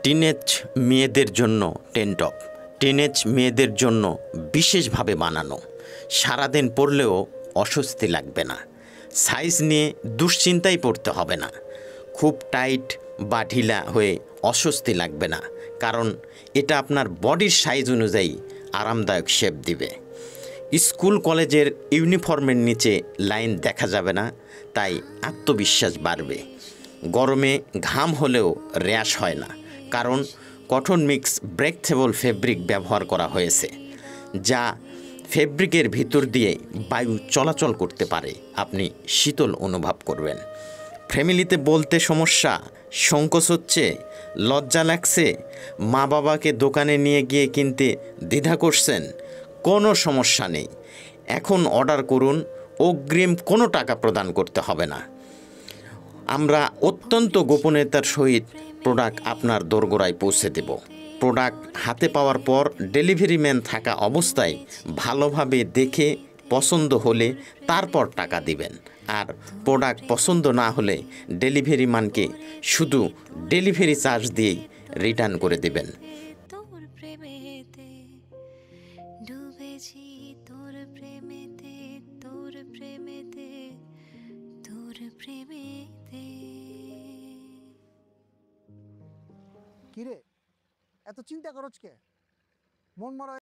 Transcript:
Teenage মেয়েদের জন্য টেনটপ, teenage মেয়েদের জন্য বিশেষভাবে বানানো। সারাদিন পরলেও অস্বস্তি লাগবে না। সাইজ নিয়ে দুশ্চিন্তাই পড়তে হবে না। খুব টাইট বা ঢিলা হয়ে অস্বস্তি লাগবে না, কারণ এটা আপনার বডির সাইজ অনুযায়ী আরামদায়ক শেপ দিবে। স্কুল কলেজের ইউনিফর্মের নিচে লাইন দেখা যাবে না, তাই আত্মবিশ্বাস বাড়বে। গরমে ঘাম হলেও র্যাশ হয় না, কারণ কটন মিক্স ব্রেথেবল ফেব্রিক ব্যবহার করা হয়েছে, যা ফেব্রিকের ভিতর দিয়ে বায়ু চলাচল করতে পারে। আপনি শীতল অনুভব করবেন। ফ্যামিলিতে বলতে সমস্যা, সংকোচ হচ্ছে, লজ্জা লাগছে, মা বাবাকে দোকানে নিয়ে গিয়ে কিনতে দ্বিধা করছেন, কোনো সমস্যা নেই। এখন অর্ডার করুন, অগ্রিম কোনো টাকা প্রদান করতে হবে না। আমরা অত্যন্ত গোপনীয়তার সহিত প্রোডাক্ট আপনার দোরগোড়ায় পৌঁছে দেব। প্রোডাক্ট হাতে পাওয়ার পর ডেলিভারি ম্যান থাকা অবস্থায় ভালোভাবে দেখে পছন্দ হলে তারপর টাকা দিবেন। আর প্রোডাক্ট পছন্দ না হলে ডেলিভারি ম্যানকে শুধু ডেলিভারি চার্জ দিয়েই রিটার্ন করে দেবেন। তোর প্রেমেতে ডুবেছি, তোর প্রেমেতে, তোর প্রেমেতে, তোর প্রেমেতে। কিরে, এত চিন্তা করছ কে? মন মারা